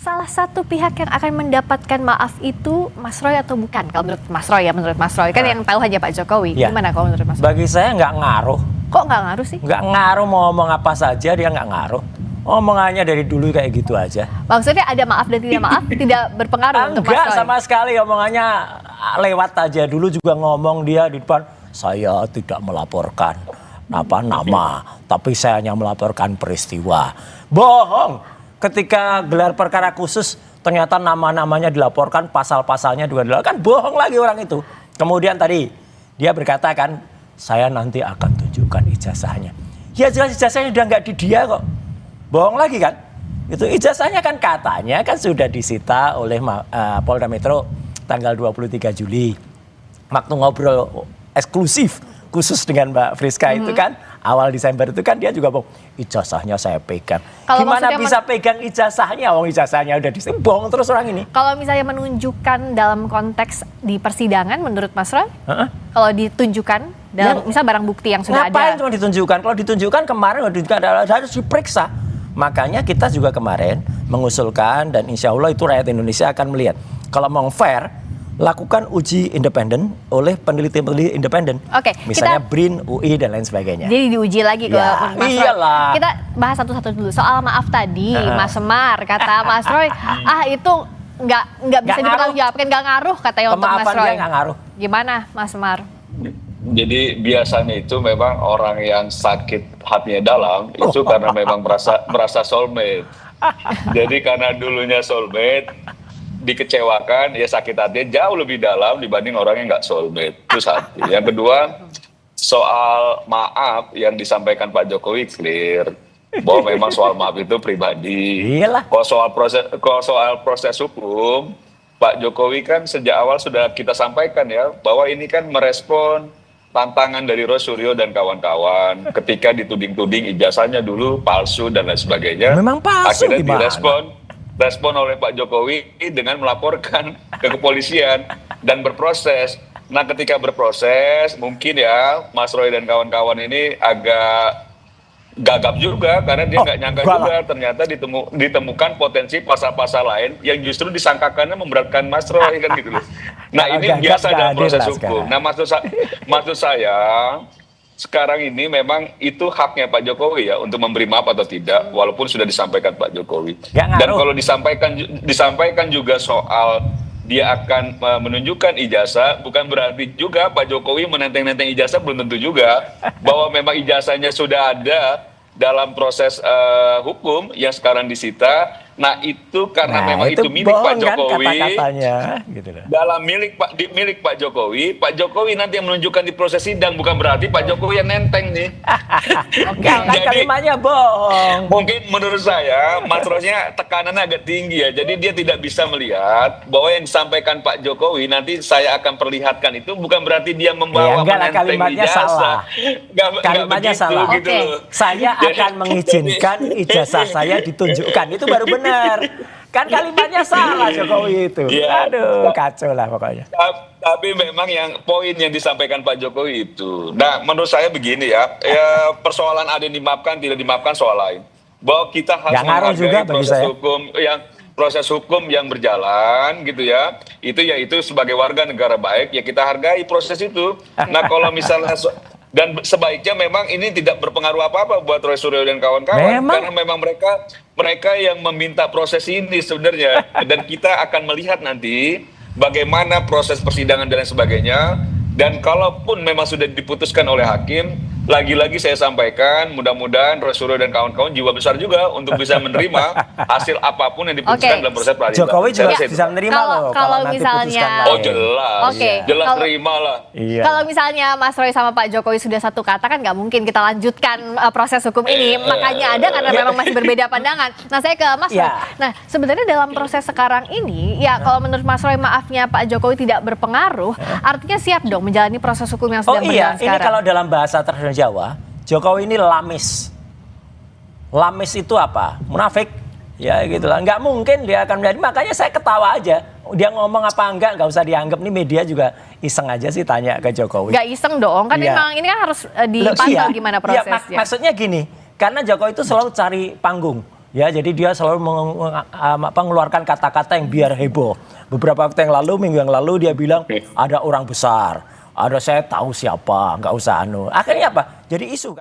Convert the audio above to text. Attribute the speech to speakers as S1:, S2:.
S1: Salah satu pihak yang akan mendapatkan maaf itu Mas Roy atau bukan? Kalau menurut Mas Roy ya, menurut Mas Roy kan yang tahu hanya Pak Jokowi.
S2: Ya.
S1: Gimana kalau menurut Mas Roy?
S2: Bagi saya nggak ngaruh.
S1: Kok nggak ngaruh sih?
S2: Nggak ngaruh, mau ngomong apa saja dia nggak ngaruh. Omongannya dari dulu kayak gitu aja.
S1: Maksudnya ada maaf dan tidak maaf tidak berpengaruh untuk Mas
S2: Enggak
S1: Roy?
S2: sama sekali, omongannya lewat aja. Dulu juga ngomong dia di depan, saya tidak melaporkan nama, tapi saya hanya melaporkan peristiwa. Bohong. Ketika gelar perkara khusus ternyata nama-namanya dilaporkan, pasal-pasalnya juga dilaporkan, kan bohong lagi orang itu. Kemudian tadi dia berkata kan, saya nanti akan tunjukkan ijazahnya. Ya jelas ijazahnya udah nggak di dia kok. Bohong lagi kan? Itu ijazahnya kan katanya kan sudah disita oleh Polda Metro tanggal 23 Juli. Waktu ngobrol eksklusif khusus dengan Mbak Friska itu kan awal Desember itu kan dia juga bohong. Ijazahnya saya pegang.
S1: Kalau
S2: Gimana bisa pegang ijazahnya? Oh, ijazahnya udah disita. Bohong terus orang ini.
S1: Kalau misalnya menunjukkan dalam konteks di persidangan menurut Mas Roy, kalau ditunjukkan dalam misal barang bukti yang sudah
S2: Ngapain
S1: ada.
S2: cuma ditunjukkan? Kalau ditunjukkan kemarin harus diperiksa. Makanya kita juga kemarin mengusulkan dan insya Allah itu rakyat Indonesia akan melihat. Kalau mau fair, lakukan uji independen oleh peneliti-peneliti independen.
S1: Oke,
S2: misalnya BRIN, UI dan lain sebagainya.
S1: Jadi diuji lagi ke
S2: Ya,
S1: Mas Roy.
S2: iyalah.
S1: Kita bahas satu-satu dulu soal maaf tadi, Mas Semar kata Mas Roy, itu nggak bisa
S2: Nggak
S1: dipertanggungjawabkan, nggak ngaruh katanya untuk Mas
S2: Pemaafan
S1: Roy.
S2: dia nggak ngaruh.
S1: Gimana Mas Semar?
S3: Jadi biasanya itu memang orang yang sakit hatinya dalam itu karena memang merasa soulmate. Jadi karena dulunya soulmate dikecewakan, ya sakit hatinya jauh lebih dalam dibanding orang yang nggak soulmate. Itu satu. Yang kedua, soal maaf yang disampaikan Pak Jokowi clear bahwa memang soal maaf itu pribadi.
S2: Iyalah.
S3: Kalau soal proses hukum, Pak Jokowi kan sejak awal sudah kita sampaikan ya bahwa ini kan merespon tantangan dari Roy Suryo dan kawan-kawan ketika dituding-tuding ijazahnya dulu palsu dan lain sebagainya.
S2: Memang palsu
S3: akhirnya
S2: gimana?
S3: direspon oleh Pak Jokowi dengan melaporkan ke kepolisian dan berproses. Nah, ketika berproses mungkin ya Mas Roy dan kawan-kawan ini agak gagap juga karena dia nggak nyangka juga ternyata ditemukan potensi pasal-pasal lain yang justru disangkakannya memberatkan Mas Roy kan gitu loh. Nah, ini biasa dalam proses hukum. Nah, maksud saya sekarang ini memang itu haknya Pak Jokowi ya untuk memberi maaf atau tidak walaupun sudah disampaikan Pak Jokowi. Dan kalau disampaikan juga soal dia akan menunjukkan ijazah, bukan berarti juga Pak Jokowi menenteng-nenteng ijazah, belum tentu juga bahwa memang ijazahnya sudah ada dalam proses hukum yang sekarang disita. Nah, itu karena memang itu milik Pak Jokowi.
S2: Kan kata-katanya, gitu loh.
S3: Dalam milik Pak Jokowi nanti yang menunjukkan di proses sidang, bukan berarti Pak Jokowi yang nenteng nih.
S2: Kan kalimatnya bohong.
S3: Mungkin menurut saya Mas Roy-nya tekanannya agak tinggi ya. Jadi dia tidak bisa melihat bahwa yang disampaikan Pak Jokowi nanti saya akan perlihatkan itu bukan berarti dia membawa menenteng
S2: kalimatnya
S3: ijazah.
S2: salah. Kalimatnya salah.
S3: Gitu loh.
S2: Saya akan mengizinkan ijazah saya ditunjukkan. Itu baru benar. Kan kalimatnya salah Jokowi itu.
S3: Ya.
S2: Aduh, kacau lah pokoknya.
S3: Tapi memang yang poin yang disampaikan Pak Jokowi itu. Nah, menurut saya begini ya, persoalan ada yang dimaafkan, tidak dimaafkan soal lain. Bahwa kita harus menghargai proses hukum yang berjalan gitu ya. Itu sebagai warga negara baik ya kita hargai proses itu. Nah, kalau misalnya dan sebaiknya memang ini tidak berpengaruh apa-apa buat Roy Suryo dan kawan-kawan karena memang mereka yang meminta proses ini sebenarnya dan kita akan melihat nanti bagaimana proses persidangan dan lain sebagainya. Dan kalaupun memang sudah diputuskan oleh hakim, lagi-lagi saya sampaikan mudah-mudahan Roy Suryo dan kawan-kawan jiwa besar juga untuk bisa menerima hasil apapun yang diputuskan dalam proses peradilan.
S2: Jokowi juga bisa menerima loh
S1: kalau misalnya
S3: jelas. Jelas terima lah.
S2: Iya.
S1: Kalau misalnya Mas Roy sama Pak Jokowi sudah satu kata kan nggak mungkin kita lanjutkan proses hukum ini. Makanya ada karena memang masih berbeda pandangan. Nah, saya ke Mas Roy. Nah, sebenarnya dalam proses sekarang ini ya kalau menurut Mas Roy maafnya Pak Jokowi tidak berpengaruh, artinya siap dong menjalani proses hukum yang sedang berjalan sekarang.
S2: Ini kalau dalam bahasa tradisional Jawa, Jokowi ini lamis. Lamis itu apa? Munafik. Ya gitu lah. Nggak mungkin dia akan menjadi. Makanya saya ketawa aja. Dia ngomong apa enggak usah dianggap. Nih media juga iseng aja sih tanya ke Jokowi.
S1: Nggak iseng dong. Kan memang ini kan harus dipantau gimana prosesnya.
S2: Maksudnya gini. Karena Jokowi itu selalu cari panggung. Ya, jadi dia selalu mengeluarkan kata-kata yang biar heboh. Beberapa waktu yang lalu, minggu yang lalu dia bilang ada orang besar, ada saya tahu siapa, nggak usah anu. Akhirnya apa? Jadi isu kan.